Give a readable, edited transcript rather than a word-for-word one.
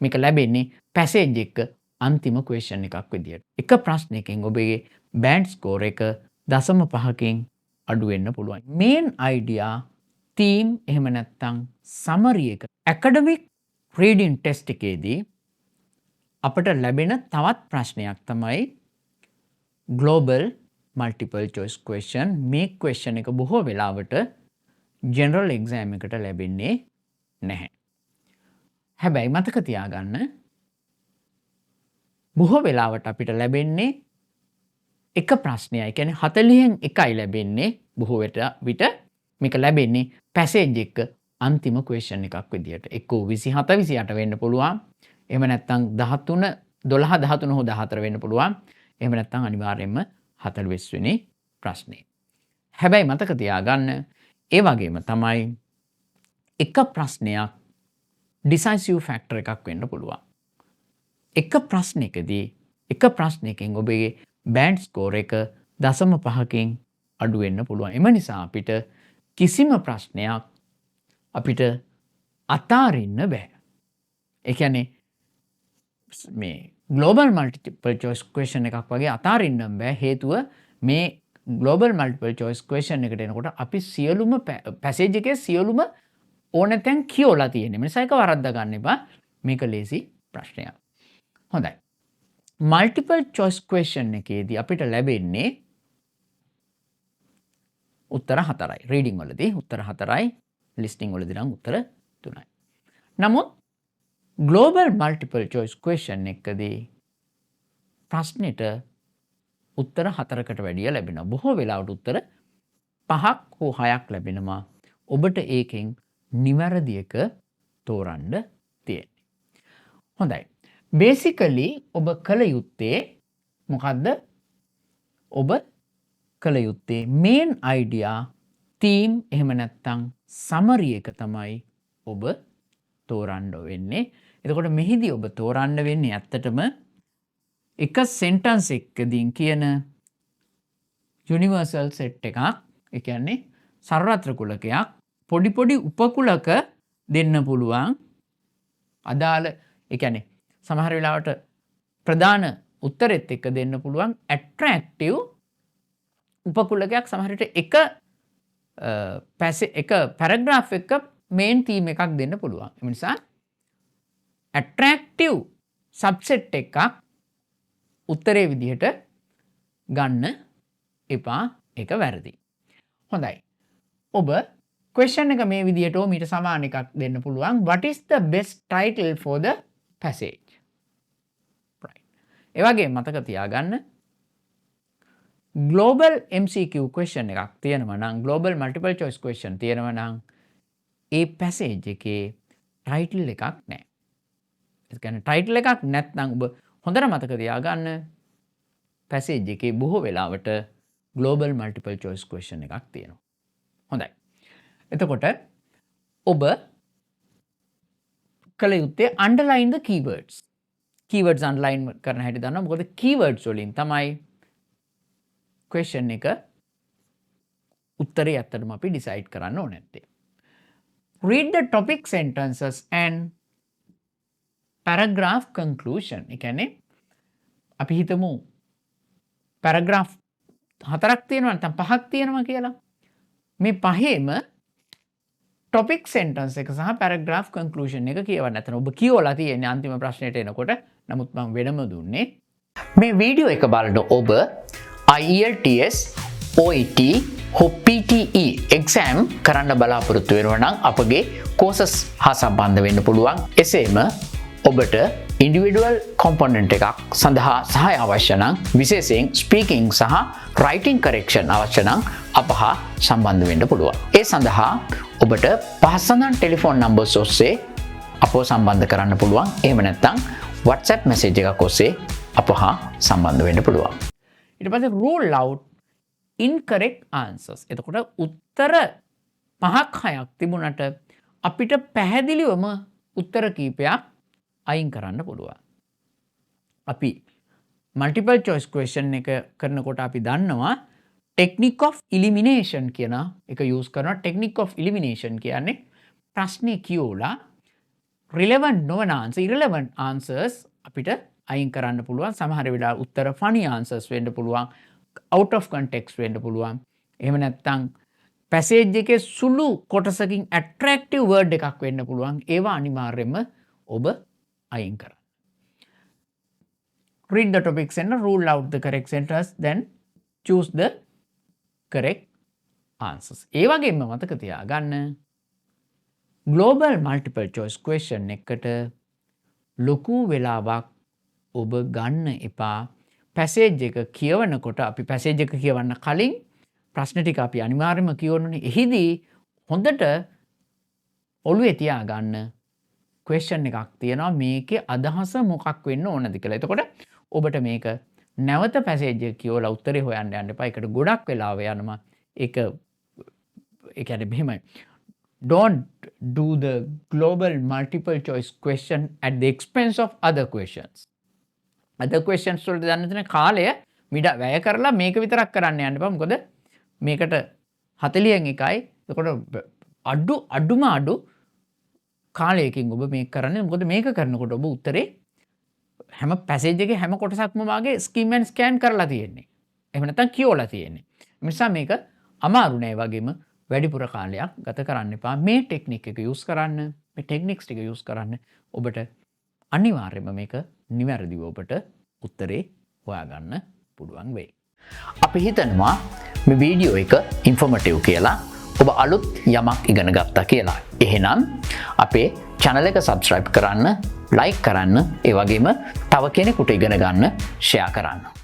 මේක ලැබෙන්නේ පැසේජ් එක අන්තිම ක්වෙස්චන් එකක් විදියට. එක ප්‍රශ්නයකින් ඔබගේ බෑන්ඩ් ස්කෝර් එක 0.5කින් අඩු වෙන්න පුළුවන්. මේන් අයිඩියා තීම් එහෙම නැත්නම් සමරි එක ඇකඩමික් රීඩින් ටෙස්ට් එකේදී අපට ලැබෙන තවත් ප්‍රශ්නයක් තමයි ග්ලෝබල් මල්ටිපල් චොයිස් ක්වෙස්චන්. මේ ක්වෙස්චන් එක බොහෝ වෙලාවට ජෙනරල් එක්සෑම් එකට ලැබෙන්නේ නැහැ. හැබැයි මතක තියාගන්න බොහෝ වෙලාවට අපිට ලැබෙන්නේ එක ප්‍රශ්නයයි. ඒ කියන්නේ 40න් එකයි ලැබෙන්නේ බොහෝ විට මේක ලැබෙන්නේ පැසේජ් එක අන්තිම ක්වෙස්චන් එකක් විදියට. එක්කෝ 27 28 වෙන්න පුළුවන්. එහෙම නැත්නම් 13 12 13 හෝ 14 වෙන්න පුළුවන්. එහෙම නැත්නම් අනිවාර්යයෙන්ම 40 වෙනි ප්‍රශ්නේ. හැබැයි මතක තියාගන්න ඒ වගේම තමයි එක ප්‍රශ්නයක් ඩිසයිසිව් ෆැක්ටර් එකක් වෙන්න පුළුවන්. එක ප්‍රශ්නයකදී එක ප්‍රශ්නයකින් ඔබේ බෑන්ඩ් ස්කෝර් එක 0.5කින් අඩු වෙන්න පුළුවන්. එම නිසා අපිට කිසිම ප්‍රශ්නයක් අපිට අතාරින්න බෑ. ඒ කියන්නේ මේ ග්ලෝබල් මල්ටිපල් චොයිස් ක්වෙස්චන් එකක් වගේ අතාරින්න බෑ. හේතුව මේ ග්ලෝබල් මල්ටිපල් චොයිස් ක්වෙස්චන් එකට එනකොට අපි සියලුම පැසේජ් එකේ සියලුම ඕන තැන් කියවලා තියෙන. මේ නිසා ඒක වරද්දා ගන්න එපා. මේක ලේසි ප්‍රශ්නයක්. හොඳයි. මල්ටිපල් චොයිස් ක්වෙස්චන් එකේදී අපිට ලැබෙන්නේ උත්තර 4යි. රීඩින් වලදී උත්තර 4යි, ලිස්නින් වලදී නම් උත්තර 3යි. නමුත් ග්ලෝබල් මල්ටිපල් චොයිස් ක්වෙස්චන් එකකදී ප්‍රශ්නෙට උත්තර 4කට වැඩිය ලැබෙනවා. බොහෝ වෙලාවට උත්තර 5ක් හෝ 6ක් ලැබෙනවා. ඔබට ඒකෙන් නිවැරදි එක තෝරන්න තියෙන්නේ. හොඳයි. බේසිකලි ඔබ කළ යුත්තේ මොකද්ද? ඔබ කළ යුත්තේ මේන් අයිඩියා තීම් එහෙම නැත්නම් සමරි එක තමයි ඔබ තෝරන්න වෙන්නේ. එතකොට මෙහිදී ඔබ තෝරන්න වෙන්නේ ඇත්තටම එක සෙන්ටන්ස් එකකින් කියන යුනිවර්සල් සෙට් එකක්. ඒ කියන්නේ සර්වත්‍ර කුලකයක් පොඩි පොඩි උපකුලක දෙන්න පුළුවන්. අදාළ ඒ කියන්නේ සමහර වෙලාවට ප්‍රධාන උත්තරෙත් එක්ක දෙන්න පුළුවන් ඇට්‍රැක්ටිව් උපකුලකයක් සමහර විට එක පැරග්‍රාෆ් එක මේන් තීම් එකක් දෙන්න පුළුවන්. ඒ නිසා ඇට්‍රැක්ටිව් සබ්සෙට් එකක් උත්තරේ විදිහට ගන්න එපා. ඒක වැරදි. හොඳයි. ඔබ ක්වෙස්චන් එක මේ විදිහට මීට සමාන එකක් දෙන්න පුළුවන්. What is the best title for the passage? right. ඒ වගේම මතක තියාගන්න global MCQ question එකක් තියෙනවා නම් global multiple choice question තියෙනවා නම් ඒ passage එකේ title එකක් නැහැ. ඒ කියන්නේ title එකක් නැත්නම් ඔබ හොඳට මතක තියාගන්න passage එකේ බොහෝ වෙලාවට global multiple choice question එකක් තියෙනවා. හොඳයි. එතකොට ඔබ කළ යුත්තේ underline the keywords. keywords underline කරන හැටි දන්නවා. මොකද keywords වලින් තමයි question එක උත්තරේ ඇත්තටම අපි decide කරන්න ඕනේ නැත්තේ. read the topic sentences and paragraph conclusion. ඒ කියන්නේ අපි හිතමු paragraph 4ක් තියෙනවා නැත්නම් 5ක් තියෙනවා කියලා. මේ පහේම topic sentence එක සහ paragraph conclusion එක කියවන්න. නැත්නම් ඔබ කියවලා තියෙන්නේ අන්තිම ප්‍රශ්නෙට එනකොට. නමුත් මම වෙනම දුන්නේ. මේ වීඩියෝ එක බලන ඔබ IELTS, OET, හෝ PTE exam කරන්න බලාපොරොත්තු වෙනවා නම් අපගේ courses හා සම්බන්ධ වෙන්න පුළුවන්. එසේම ඔබට ඉන්ඩිවිඩුවල් කොම්පොනන්ට් එකක් සඳහා සහාය අවශ්‍ය නම් විශේෂයෙන් ස්පීකිංగ్ සහ රයිටිං කරෙක්ෂන් අවශ්‍ය නම් අප හා සම්බන්ධ වෙන්න පුළුවන්. ඒ සඳහා ඔබට පහත සඳහන් ටෙලිෆෝන් නම්බර්ස් ඔස්සේ අපව සම්බන්ධ කරන්න පුළුවන්. එහෙම නැත්නම් WhatsApp මැසේජ් එකක් ඔස්සේ අප හා සම්බන්ධ වෙන්න පුළුවන්. ඊට පස්සේ rule out incorrect answers. එතකොට උත්තර 5ක් 6ක් තිබුණට අපිට පැහැදිලිවම උත්තර කීපයක් අයින් කරන්න පුළුවන්. අපි multiple choice question එක කරනකොට අපි දන්නවා technique of elimination කියන එක use කරනවා. technique of elimination කියන්නේ ප්‍රශ්නේ කියවලා relevant නොවන answer, irrelevant answers අපිට අයින් කරන්න පුළුවන්. සමහර වෙලාවට උත්තර funny answers වෙන්න පුළුවන්, out of context වෙන්න පුළුවන්. එහෙම නැත්නම් passage එකේ සුළු කොටසකින් attractive word එකක් වෙන්න පුළුවන්. ඒවා අනිවාර්යයෙන්ම ඔබ අයින් කරන්න. Read the topic sentence, rule out the correct sentence, then choose the correct answers. ඒ වගේම මතක තියාගන්න global multiple choice question එකට ලොකු වෙලාවක් ඔබ ගන්න එපා. passage එක කියවනකොට අපි passage එක කියවන්න කලින් ප්‍රශ්න ටික අපි අනිවාර්යයෙන්ම කියවන්නේ. එහිදී හොඳට ඔළුවේ තියාගන්න question එකක් තියෙනවා, මේකේ අදහස මොකක් වෙන්න ඕනද කියලා. එතකොට ඔබට මේක නැවත passage එක කියවලා උත්තරේ හොයන්න යන්න එපා. ඒකට ගොඩක් වෙලාව යනවා. ඒක ඒ කියන්නේ මෙහෙමයි. Don't do the global multiple choice question at the expense of other questions. Other questions වලට දාන්න තියෙන කාලය වැය කරලා මේක විතරක් කරන්න යන්න එපා. මොකද මේකට 40න් එකයි. එතකොට අඩු කාලයකින් ඔබ මේක කරන්නේ. මොකද මේක කරනකොට ඔබ උත්තරේ හැම passage එකේ හැම කොටසක්ම වාගේ skim and scan කරලා තියෙන්නේ. එහෙම නැත්නම් කියවලා තියෙන්නේ. ඒ නිසා මේක අමාරු නෑ. වගේම වැඩිපුර කාලයක් ගත කරන්න එපා. මේ ටෙක්නික් එක යූස් කරන්න, මේ ටෙක්නික්ස් ටික යූස් කරන්න. ඔබට අනිවාර්යයෙන්ම මේක නිවැරදිව ඔබට උත්තරේ හොයාගන්න පුළුවන් වෙයි. අපි හිතනවා මේ වීඩියෝ එක ඉන්ෆෝමටිව් කියලා, ඔබ අලුත් යමක් ඉගෙන ගත්තා කියලා. එහෙනම් අපේ channel එක subscribe කරන්න, like කරන්න, ඒ වගේම තව කෙනෙකුට ඉගෙන ගන්න share කරන්න.